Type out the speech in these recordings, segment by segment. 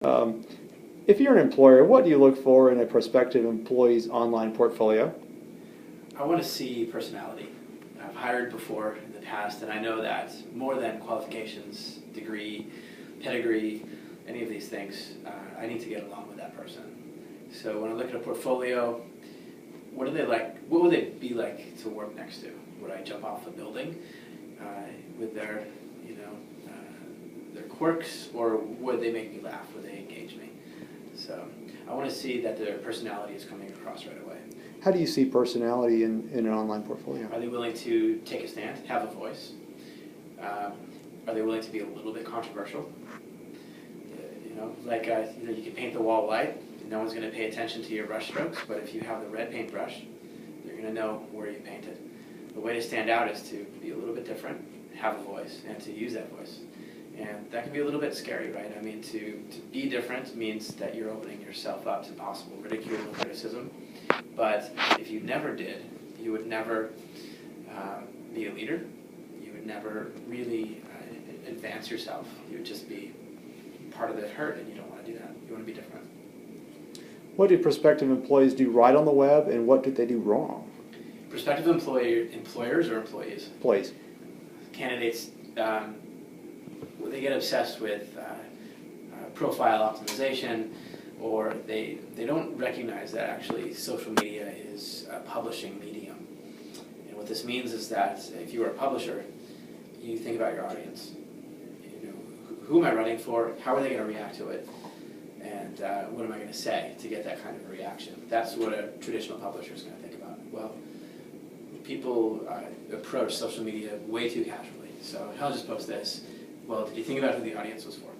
If you're an employer, what do you look for in a prospective employee's online portfolio? I want to see personality. I've hired before in the past, and I know that more than qualifications, degree, pedigree, any of these things, I need to get along with that person. So when I look at a portfolio, what are they like? What would they be like to work next to? Would I jump off a building with their, their quirks, or would they make me laugh? Would they engage me? So I want to see that their personality is coming across right away. How do you see personality in an online portfolio? Are they willing to take a stand, have a voice? Are they willing to be a little bit controversial? You can paint the wall white. No one's going to pay attention to your brush strokes, but if you have the red paintbrush, they're going to know where you painted. The way to stand out is to be a little bit different, have a voice, and to use that voice. And that can be a little bit scary, right? I mean, to be different means that you're opening yourself up to possible ridicule and criticism. But if you never did, you would never be a leader. You would never really advance yourself. You would just be part of the herd, and you don't want to do that. You want to be different. What do prospective employees do right on the web, and what did they do wrong? Prospective employers or employees? Employees. Candidates, they get obsessed with profile optimization, or they don't recognize that actually social media is a publishing medium. And what this means is that if you are a publisher, you think about your audience. Who am I writing for? How are they going to react to it? And what am I going to say to get that kind of a reaction? That's what a traditional publisher is going to think about. Well, people approach social media way too casually. So I'll just post this. Well, did you think about who the audience was for?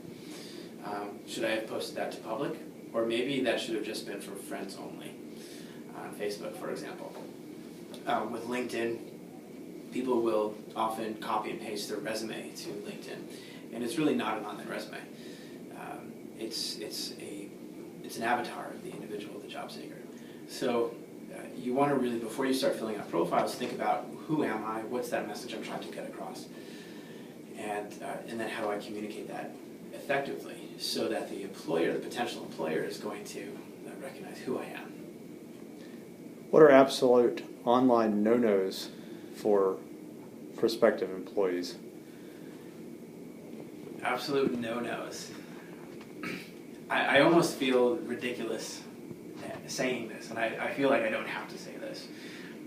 Should I have posted that to public? Or maybe that should have just been for friends only on Facebook, for example. With LinkedIn, people will often copy and paste their resume to LinkedIn. And it's really not an online resume. It's an avatar of the individual, the job seeker. So you want to really, before you start filling out profiles, think about who am I, what's that message I'm trying to get across, and then how do I communicate that effectively so that the employer, the potential employer, is going to recognize who I am. What are absolute online no-nos for prospective employees? Absolute no-nos. I almost feel ridiculous saying this, and I feel like I don't have to say this.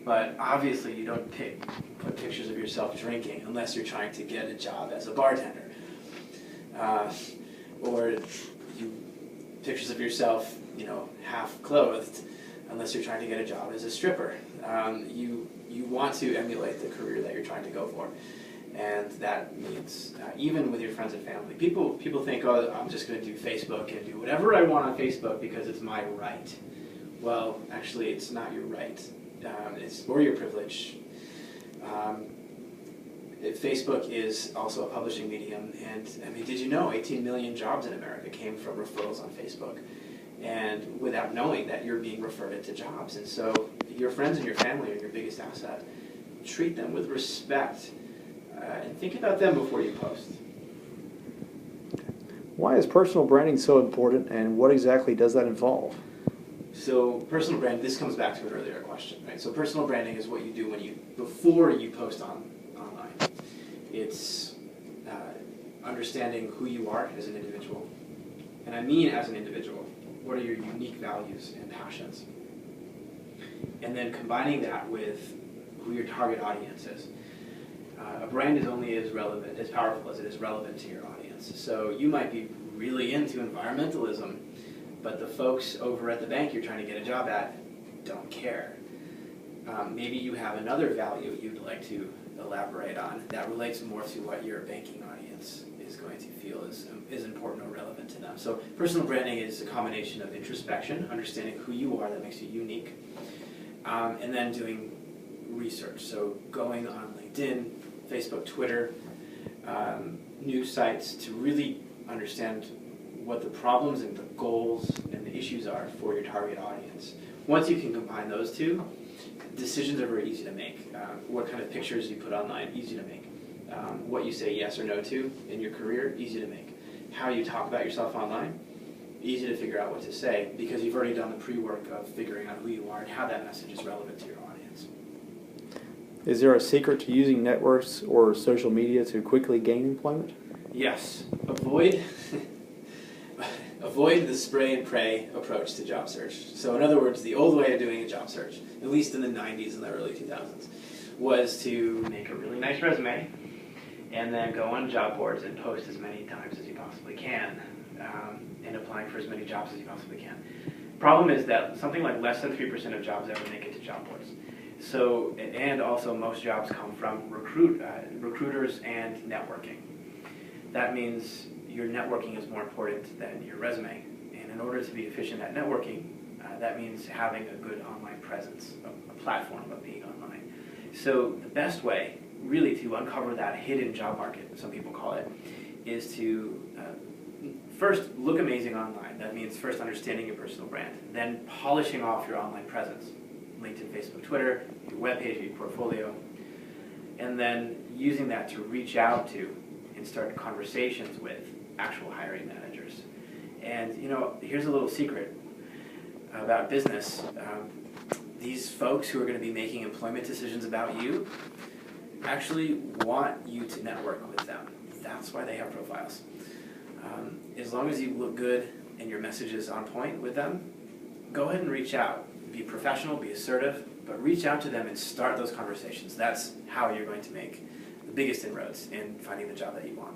But obviously you don't put pictures of yourself drinking unless you're trying to get a job as a bartender. Or pictures of yourself, half clothed, unless you're trying to get a job as a stripper. You want to emulate the career that you're trying to go for. And that means, even with your friends and family, people think, oh, I'm just going to do Facebook and do whatever I want on Facebook because it's my right. Well, actually, it's not your right. It's more your privilege. Facebook is also a publishing medium, and I mean, did you know 18 million jobs in America came from referrals on Facebook? And without knowing that you're being referred into jobs. And so your friends and your family are your biggest asset. Treat them with respect. And think about them before you post. Why is personal branding so important, and what exactly does that involve? So personal brand, this comes back to an earlier question, right? So personal branding is what you do before you post online. It's understanding who you are as an individual. And I mean as an individual. What are your unique values and passions? And then combining that with who your target audience is. A brand is only as powerful as it is relevant to your audience. So you might be really into environmentalism, but the folks over at the bank you're trying to get a job at don't care. Maybe you have another value you'd like to elaborate on that relates more to what your banking audience is going to feel is important or relevant to them. So personal branding is a combination of introspection, understanding who you are that makes you unique, and then doing research. So going on LinkedIn, Facebook, Twitter, news sites to really understand what the problems and the goals and the issues are for your target audience. Once you can combine those two, decisions are very easy to make. What kind of pictures you put online, easy to make. What you say yes or no to in your career, easy to make. How you talk about yourself online, easy to figure out what to say because you've already done the pre-work of figuring out who you are and how that message is relevant to your audience. Is there a secret to using networks or social media to quickly gain employment? Yes. Avoid the spray and pray approach to job search. So in other words, the old way of doing a job search, at least in the 90s and the early 2000s, was to make a really nice resume and then go on job boards and post as many times as you possibly can, and applying for as many jobs as you possibly can. Problem is that something like less than 3% of jobs ever make it to job boards. So, and also most jobs come from recruiters and networking. That means your networking is more important than your resume. And in order to be efficient at networking, that means having a good online presence, a platform of being online. So the best way, really, to uncover that hidden job market, some people call it, is to first look amazing online. That means first understanding your personal brand, then polishing off your online presence, LinkedIn, Facebook, Twitter, your webpage, your portfolio, and then using that to reach out to and start conversations with actual hiring managers. And here's a little secret about business. These folks who are going to be making employment decisions about you actually want you to network with them. That's why they have profiles. As long as you look good and your message is on point with them, go ahead and reach out. Be professional, be assertive, but reach out to them and start those conversations. That's how you're going to make the biggest inroads in finding the job that you want.